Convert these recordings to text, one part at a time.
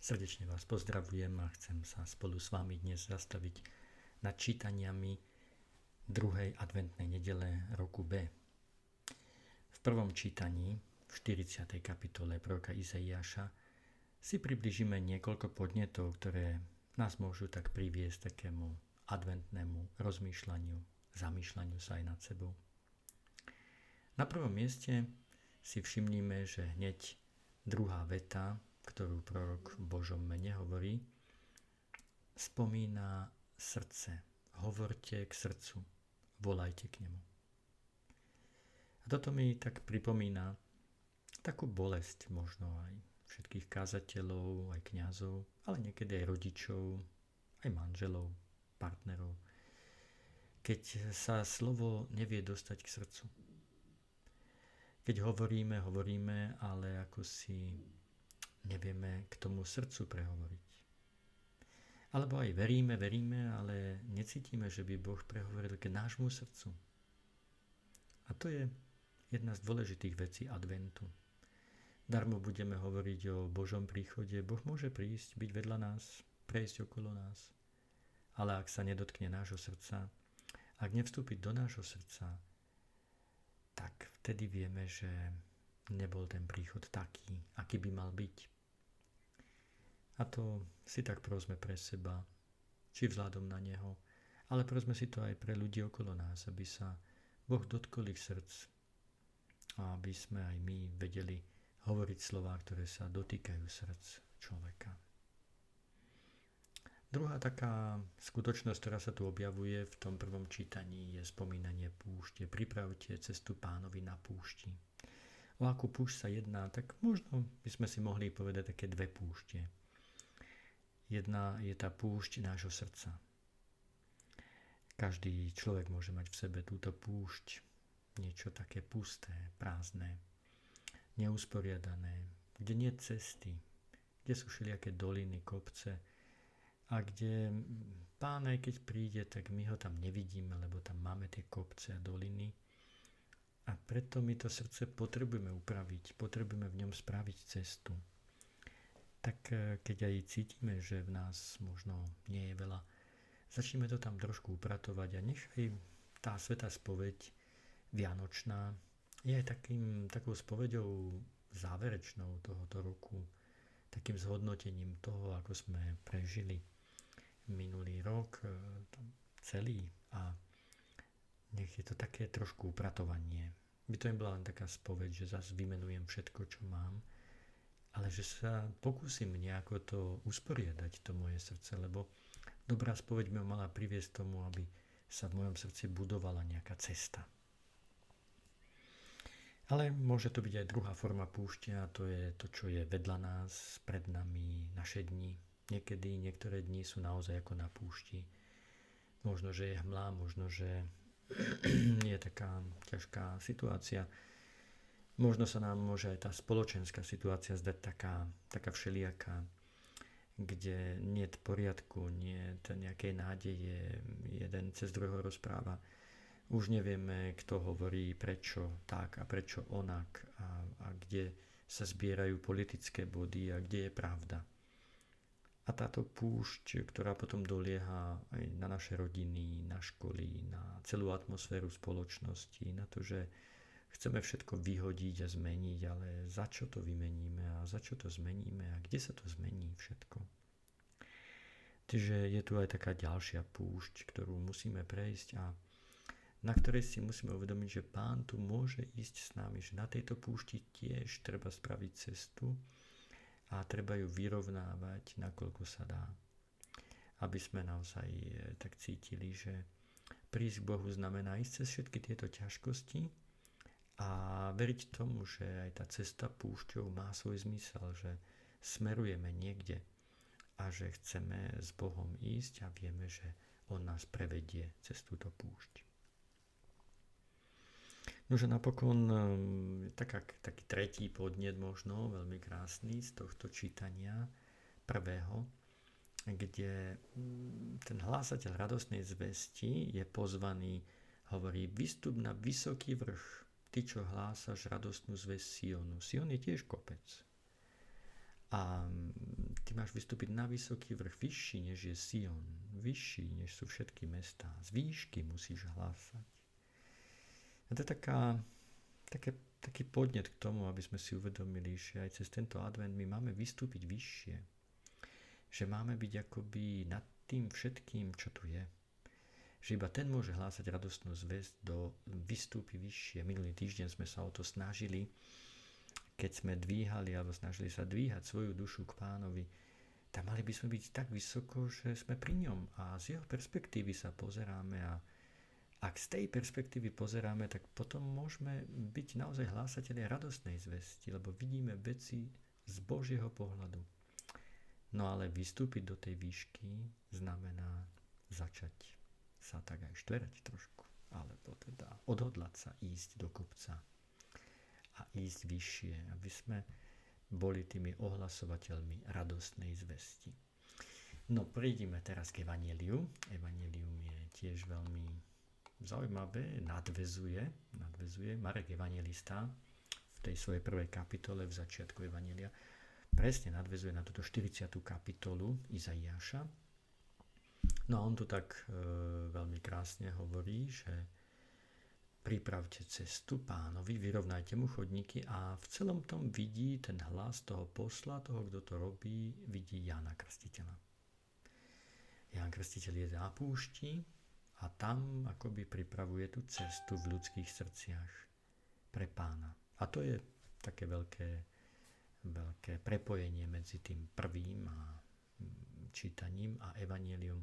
Srdečne vás pozdravujem a chcem sa spolu s vami dnes zastaviť nad čítaniami 2. adventnej nedele roku B. V prvom čítaní, v 40. kapitole proroka Izaiáša, si približíme niekoľko podnetov, ktoré nás môžu tak priviesť takému adventnému rozmýšľaniu, zamýšľaniu sa aj nad sebou. Na prvom mieste si všimnime, že hneď druhá veta, ktorú prorok v Božom mene hovorí, spomína srdce. Hovorte k srdcu, volajte k nemu. A toto mi tak pripomína takú bolesť možno aj všetkých kázateľov, aj kňazov, ale niekedy aj rodičov, aj manželov, partnerov, keď sa slovo nevie dostať k srdcu. Keď hovoríme, ale ako si nevieme k tomu srdcu prehovoriť. Alebo aj veríme, ale necítime, že by Boh prehovoril k nášmu srdcu. A to je jedna z dôležitých vecí adventu. Darmo budeme hovoriť o Božom príchode. Boh môže prísť, byť vedľa nás, prejsť okolo nás. Ale ak sa nedotkne nášho srdca, ak nevstúpi do nášho srdca, tak vtedy vieme, že nebol ten príchod taký, aký by mal byť. A to si tak prosme pre seba, či vzhľadom na Neho, ale prosme si to aj pre ľudí okolo nás, aby sa Boh dotkol ich srdc a aby sme aj my vedeli hovoriť slová, ktoré sa dotýkajú srdc človeka. Druhá taká skutočnosť, ktorá sa tu objavuje v tom prvom čítaní, je spomínanie púšte. Pripravte cestu Pánovi na púšti. O akú púšť sa jedná, tak možno by sme si mohli povedať také dve púšte. Jedna je tá púšť nášho srdca. Každý človek môže mať v sebe túto púšť, niečo také pusté, prázdne, neusporiadané, kde nie cesty, kde sú všelijaké doliny, kopce a kde Pán aj keď príde, tak my ho tam nevidíme, lebo tam máme tie kopce a doliny a preto my to srdce potrebujeme upraviť, potrebujeme v ňom spraviť cestu. Tak keď aj cítime, že v nás možno nie je veľa, začneme to tam trošku upratovať a nech aj tá svätá spoveď vianočná je aj takou spoveďou záverečnou tohoto roku, takým zhodnotením toho, ako sme prežili minulý rok, celý, a nech je to také trošku upratovanie. By to bola len taká spoveď, že zase vymenujem všetko, čo mám, ale že sa pokúsim nejako to usporiadať, to moje srdce, lebo dobrá spoveď by mala priviesť tomu, aby sa v mojom srdci budovala nejaká cesta. Ale môže to byť aj druhá forma púšte a to je to, čo je vedľa nás, pred nami, naše dni. Niekedy, niektoré dni sú naozaj ako na púšti. Možno, že je hmla, možno, že je taká ťažká situácia. Možno sa nám môže aj tá spoločenská situácia zdať taká všelijaká, kde nie je poriadku, nie je nejakej nádeje, jeden cez druhého rozpráva. Už nevieme, kto hovorí prečo tak a prečo onak a kde sa zbierajú politické body a kde je pravda. A táto púšť, ktorá potom dolieha aj na naše rodiny, na školy, na celú atmosféru spoločnosti, na to, že chceme všetko vyhodiť a zmeniť, ale za čo to vymeníme a za čo to zmeníme a kde sa to zmení všetko. Takže je tu aj taká ďalšia púšť, ktorú musíme prejsť a na ktorej si musíme uvedomiť, že Pán tu môže ísť s nami, že na tejto púšti tiež treba spraviť cestu a treba ju vyrovnávať, nakoľko sa dá. Aby sme naozaj tak cítili, že prísť k Bohu znamená ísť cez všetky tieto ťažkosti a veriť tomu, že aj tá cesta púšťou má svoj zmysel, že smerujeme niekde a že chceme s Bohom ísť a vieme, že On nás prevedie cez túto púšť. Nože napokon taký tretí podnet možno, veľmi krásny z tohto čítania prvého, kde ten hlásateľ radostnej zvesti je pozvaný, hovorí, vystup na vysoký vrch, ty, čo hlásaš radostnú zvesť Sionu. Sion je tiež kopec. A ty máš vystúpiť na vysoký vrch, vyšší než je Sion, vyšší než sú všetky mestá. Z výšky musíš hlásať. A to je taký podnet k tomu, aby sme si uvedomili, že aj cez tento advent my máme vystúpiť vyššie. Že máme byť akoby nad tým všetkým, čo tu je. Že iba ten môže hlásať radostnú zvesť, vystúpi vyššie. Minulý týždeň sme sa o to snažili, keď sme dvíhali alebo snažili sa dvíhať svoju dušu k Pánovi, tak mali by sme byť tak vysoko, že sme pri ňom a z jeho perspektívy sa pozeráme a ak z tej perspektívy pozeráme, tak potom môžeme byť naozaj hlásatelia radostnej zvesti, lebo vidíme veci z Božieho pohľadu. No ale vystúpiť do tej výšky znamená začať sa tak aj štverať trošku, alebo teda odhodlať sa ísť do kopca a ísť vyššie, aby sme boli tými ohlasovateľmi radostnej zvesti. No prejdime teraz k evanjeliu. Evanjelium je tiež veľmi zaujímavé, nadväzuje Marek evanjelista v tej svojej prvej kapitole v začiatku evanjelia presne nadväzuje na túto 40. kapitolu Izaiáša. No a on tu tak veľmi krásne hovorí, že pripravte cestu Pánovi, vyrovnajte mu chodníky a v celom tom vidí ten hlas toho posla, toho, kto to robí, vidí Jána Krstiteľa. Ján Krstiteľ je na púšti a tam akoby pripravuje tú cestu v ľudských srdciach pre Pána. A to je také veľké prepojenie medzi tým prvým čítaním a evanjelium.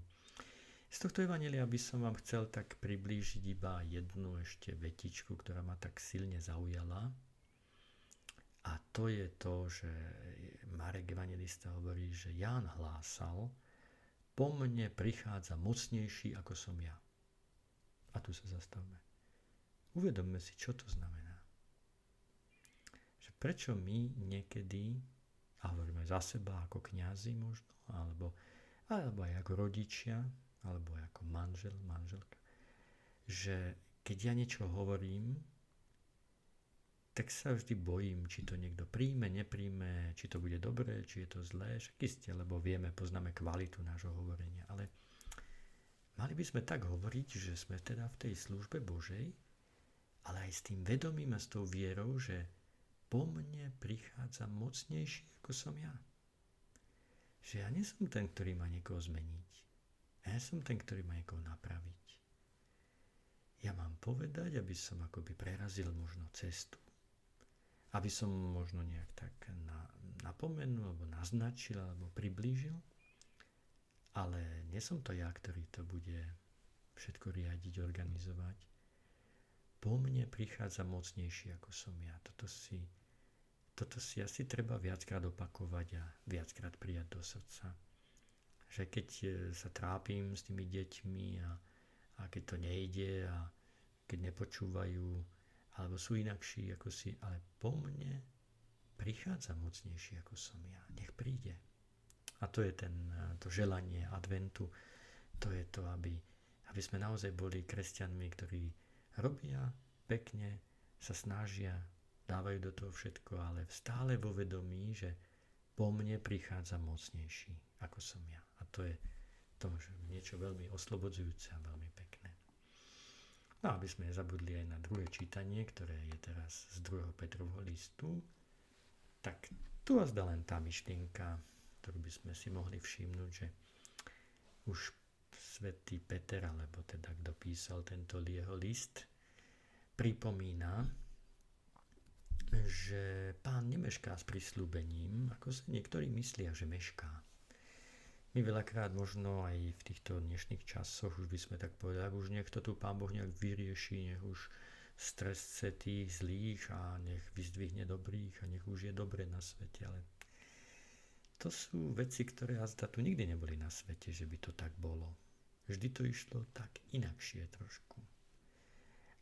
Z tohto evanjelia by som vám chcel tak priblížiť iba jednu ešte vetičku, ktorá ma tak silne zaujala. A to je to, že Marek evanjelista hovorí, že Ján hlásal, po mne prichádza mocnejší ako som ja. A tu sa zastavme. Uvedomme si, čo to znamená. Že prečo my niekedy, a hovoríme za seba ako kňazi možno, alebo aj ako rodičia, alebo ako manželka, že keď ja niečo hovorím, tak sa vždy bojím, či to niekto príjme, nepríjme, či to bude dobré, či je to zlé, však isté, lebo poznáme kvalitu nášho hovorenia, ale mali by sme tak hovoriť, že sme teda v tej službe Božej, ale aj s tým vedomím a s tou vierou, že po mne prichádza mocnejší ako som ja. Že ja nie som ten, ktorý má niekoho zmeniť. Ja som ten, ktorý má niekoho napraviť. Ja mám povedať, aby som akoby prerazil možno cestu, aby som možno nejak tak napomenul, alebo naznačil, alebo priblížil, ale nie som to ja, ktorý to bude všetko riadiť, organizovať. Po mne prichádza mocnejší ako som ja. Toto si asi treba viackrát opakovať a viackrát prijať do srdca. Že keď sa trápim s tými deťmi a keď to nejde a keď nepočúvajú alebo sú inakší ako si, ale po mne prichádza mocnejší ako som ja. Nech príde. A to je to želanie adventu. To je to, aby sme naozaj boli kresťanmi, ktorí robia pekne, sa snažia, dávajú do toho všetko, ale stále vo vedomí, že po mne prichádza mocnejší ako som ja. A to je niečo veľmi oslobodzujúce a veľmi pekné. No aby sme nezabudli aj na druhé čítanie, ktoré je teraz z 2. Petrovho listu, tak tu vás dá len tá myšlienka, ktorú by sme si mohli všimnúť, že už svätý Peter, alebo teda kto písal tento jeho list, pripomína, že Pán nemešká s prisľúbením, ako sa niektorí myslia, že mešká. My veľakrát možno aj v týchto dnešných časoch už by sme tak povedali, už nech to tu Pán Boh nejak vyrieši, nech už stresce tých zlých a nech vyzdvihne dobrých a nech už je dobre na svete. Ale to sú veci, ktoré azda tu nikdy neboli na svete, že by to tak bolo. Vždy to išlo tak inakšie trošku.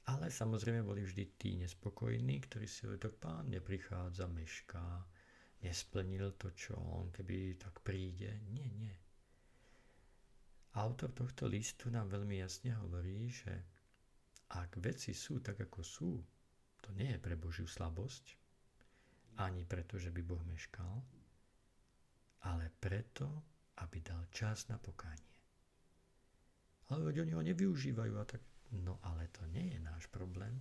Ale samozrejme boli vždy tí nespokojní, ktorí si hovorili, tak Pán neprichádza, mešká, nesplnil to, čo on, keby tak príde. Nie. Autor tohto listu nám veľmi jasne hovorí, že ak veci sú tak, ako sú, to nie je pre Božiu slabosť, ani preto, že by Boh meškal, ale preto, aby dal čas na pokánie. Ale oni ho nevyužívajú a tak. No ale to nie je náš problém,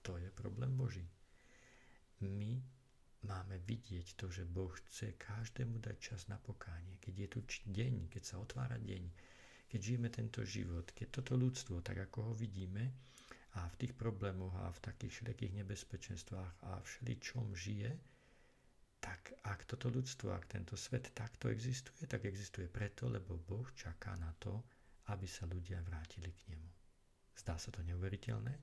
to je problém Boží. My máme vidieť to, že Boh chce každému dať čas na pokánie. Keď je tu deň, keď sa otvára deň, keď žijeme tento život, keď toto ľudstvo, tak ako ho vidíme, a v tých problémoch a v takých všelijakých nebezpečenstvách a všeličom žije, tak ak toto ľudstvo, ak tento svet takto existuje, tak existuje preto, lebo Boh čaká na to, aby sa ľudia vrátili k nemu. Zdá sa to neuveriteľné?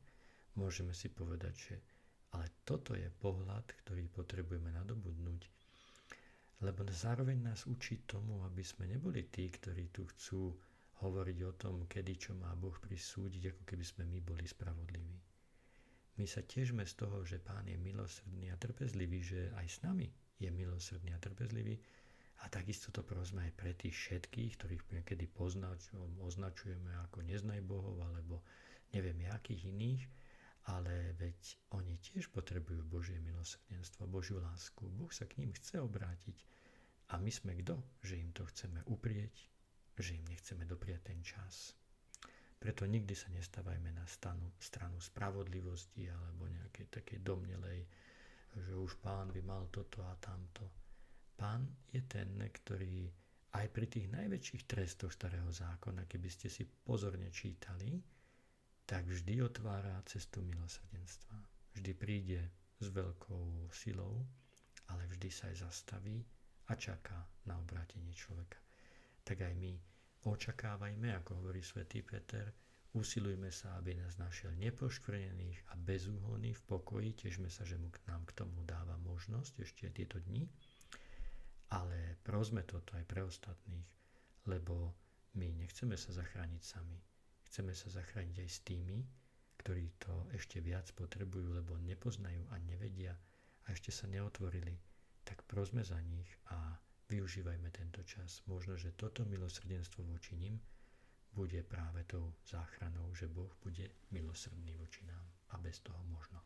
Môžeme si povedať, že ale toto je pohľad, ktorý potrebujeme nadobudnúť, lebo zároveň nás učí tomu, aby sme neboli tí, ktorí tu chcú hovoriť o tom, kedy čo má Boh prisúdiť, ako keby sme my boli spravodliví. My sa tešíme z toho, že Pán je milosrdný a trpezlivý, že aj s nami je milosrdný a trpezlivý, a takisto to prosme aj pre tých všetkých, ktorých niekedy označujeme ako neznaj Bohov, alebo neviem jakých iných, ale veď oni tiež potrebujú Božie milosrdenstvo, Božiu lásku. Boh sa k ním chce obrátiť a my sme kto, že im to chceme uprieť, že im nechceme dopriať ten čas. Preto nikdy sa nestávajme na stranu spravodlivosti alebo nejakej takej domnelej, že už Pán by mal toto a tamto. Pán je ten, ktorý aj pri tých najväčších trestoch Starého zákona, keby ste si pozorne čítali, tak vždy otvára cestu milosrdenstva. Vždy príde s veľkou silou, ale vždy sa aj zastaví a čaká na obrátenie človeka. Tak aj my očakávajme, ako hovorí svätý Peter, usilujme sa, aby nás našiel nepoškvrnených a bezúhonných v pokoji, težme sa, že nám k tomu dáva možnosť ešte tieto dni, ale prosme toto aj pre ostatných, lebo my nechceme sa zachrániť sami. Chceme sa zachrániť aj s tými, ktorí to ešte viac potrebujú, lebo nepoznajú a nevedia a ešte sa neotvorili. Tak prosme za nich a využívajme tento čas. Možno, že toto milosrdenstvo voči nim bude práve tou záchranou, že Boh bude milosrdný voči nám. A bez toho možno